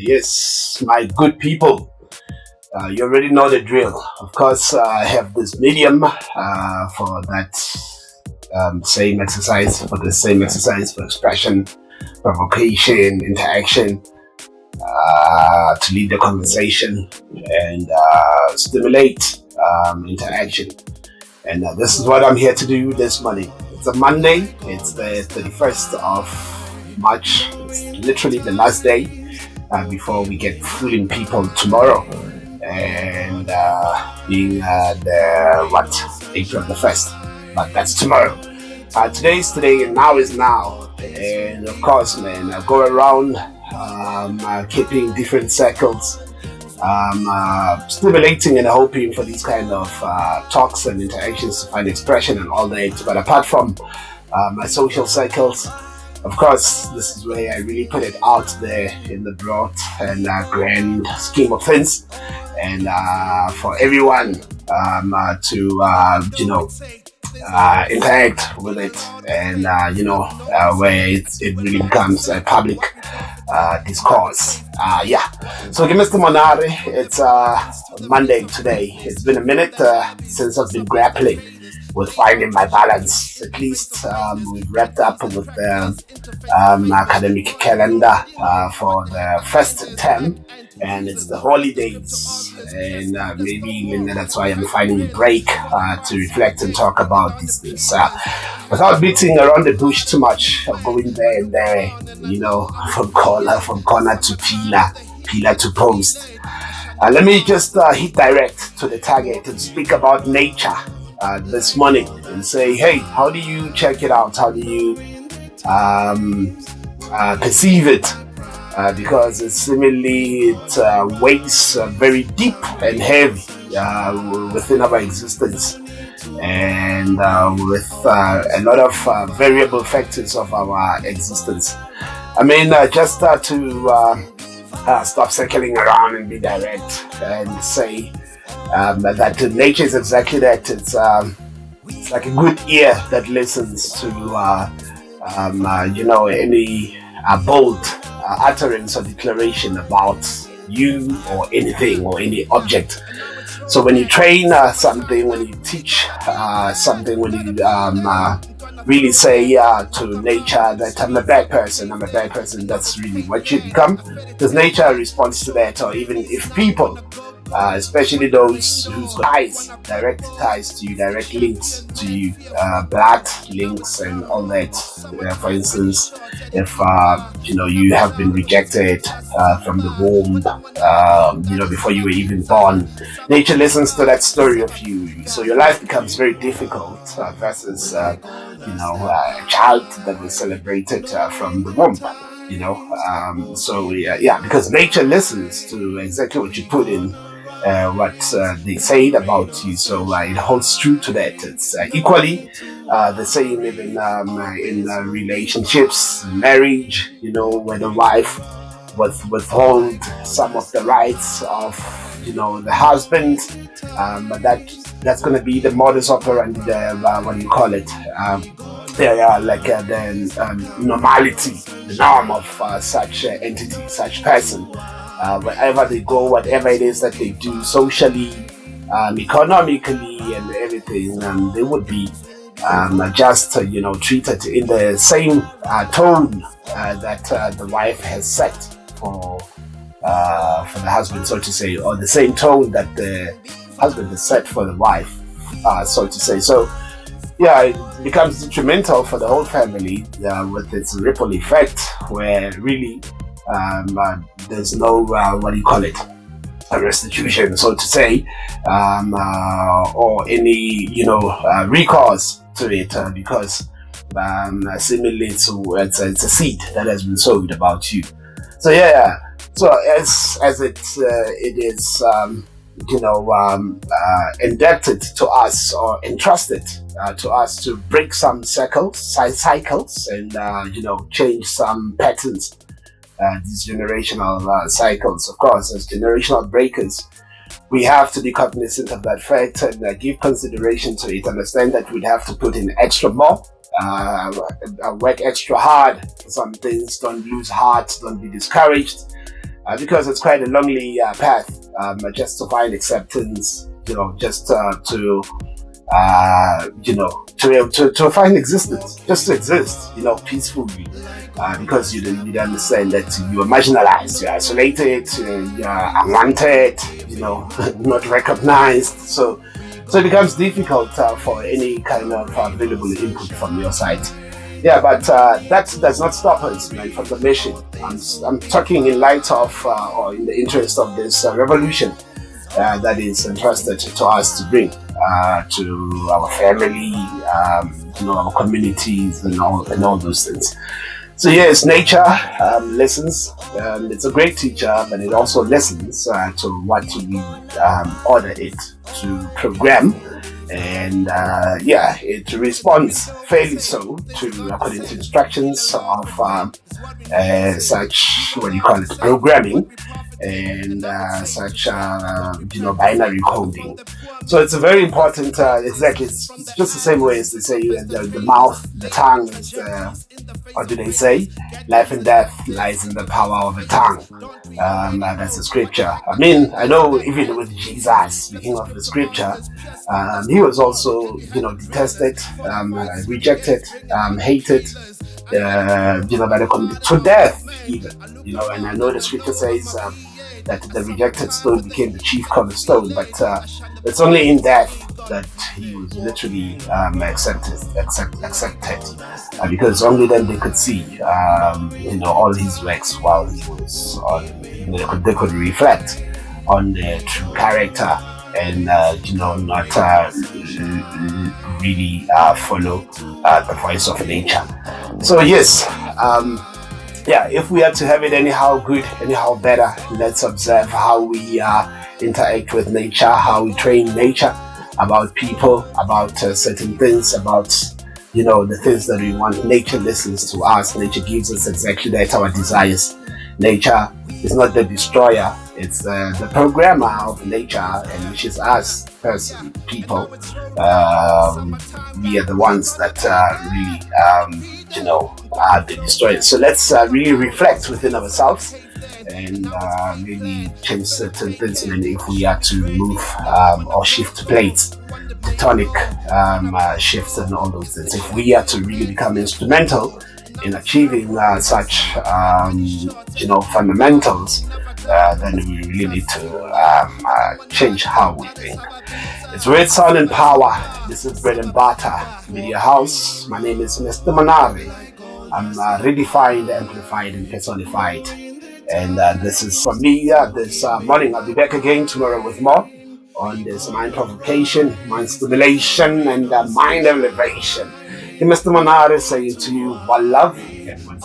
Yes, my good people, you already know the drill. Of course, I have this medium for that same exercise, for expression, provocation, interaction, to lead the conversation and stimulate interaction. And this is what I'm here to do this morning. It's a Monday, it's the 31st of March, it's literally the last day before we get fooling people tomorrow, and being the what April the 1st, but that's tomorrow. Today is today, and now is now, and of course, man, I go around keeping different circles, stimulating and hoping for these kind of talks and interactions to find expression and all that. But apart from my social circles, of course, this is where I really put it out there in the broad and grand scheme of things, and for everyone to interact with it, and where it really becomes a public discourse. So give Mr. Monare, it's Monday today. It's been a minute since I've been grappling with finding my balance. At least we've wrapped up with the academic calendar for the first term, and it's the holidays, and maybe that's why I'm finding a break to reflect and talk about these things without beating around the bush too much, going there and there, from corner to pillar to post. Let me just hit direct to the target and speak about nature this morning and say, hey, how do you check it out? How do you perceive it? Because it seemingly weighs very deep and heavy within our existence, and with a lot of variable factors of our existence. I mean, just to stop circling around and be direct and say that nature is exactly that. It's like a good ear that listens to any bold utterance or declaration about you or anything or any object. So when you train something, when you teach something, when you really say to nature that I'm a bad person, that's really what you become. Because nature responds to that, or even if people, especially those whose direct ties to you, direct links to you, blood links and all that. For instance, if you have been rejected from the womb, before you were even born, nature listens to that story of you. So your life becomes very difficult versus a child that was celebrated from the womb. Because nature listens to exactly what you put in, what they said about you, so it holds true to that. It's equally the same even in relationships, marriage, where the wife withhold some of the rights of the husband, but that's going to be the modus operandi, the normality, the norm of such entity, such person. Wherever they go, whatever it is that they do socially, economically, and everything, they would be just treated in the same tone that the wife has set for the husband, so to say, or the same tone that the husband has set for the wife, so to say. So it becomes detrimental for the whole family with its ripple effect, where really there's no a restitution, so to say, or any recourse to it, because seemingly it's a seed that has been sowed about you. So so as it is indebted to us, or entrusted to us, to break some cycles and change some patterns, these generational cycles. Of course, as generational breakers, we have to be cognizant of that fact and give consideration to it. Understand that we'd have to put in extra more, work extra hard for some things. Don't lose heart, don't be discouraged. because it's quite a lonely path, just to find acceptance, just to to find existence, just to exist, peacefully, because you understand that you are marginalized, you're isolated, you're unwanted, not recognized. So it becomes difficult for any kind of available input from your side. Yeah, but that does not stop us, man, from the mission. I'm talking in light of, or in the interest of this revolution that is entrusted to us to bring to our family, our communities, and all those things. So yes, nature listens. It's a great teacher, but it also listens to what we order it to program, and it responds fairly so to according to instructions of such, what do you call it, programming, and such binary coding. So it's a very important, exactly, it's just the same way as they say the mouth, the tongue is what do they say, life and death lies in the power of the tongue. That's a scripture. I mean, I know even with Jesus, speaking of the scripture, he was also detested, rejected, hated, by the community, to death even. And I know the scripture says that the rejected stone became the chief cornerstone, but it's only in death that he was literally accepted, because only then they could see all his works while he was on. They could reflect on the true character, and not really follow the voice of nature. So yes, if we are to have it anyhow good, anyhow better, let's observe how we interact with nature, how we train nature about people, about certain things, about the things that we want. Nature listens to us. Nature gives us exactly that, our desires. Nature is not the destroyer, it's the programmer of nature, and which is us, person, people. We are the ones that really are the destroyers. So let's really reflect within ourselves, and maybe change certain things. And if we are to move or shift plates, tectonic shifts and all those things, if we are to really become instrumental in achieving such fundamentals, then we really need to change how we think. It's Red Sun and Power. This is Bread and Butter Media House. My name is Mr. Manari. I'm redefined, amplified, and personified. And this is from me this morning. I'll be back again tomorrow with more on this mind provocation, mind stimulation, and mind elevation. Mr. Manari saying to you, one love and one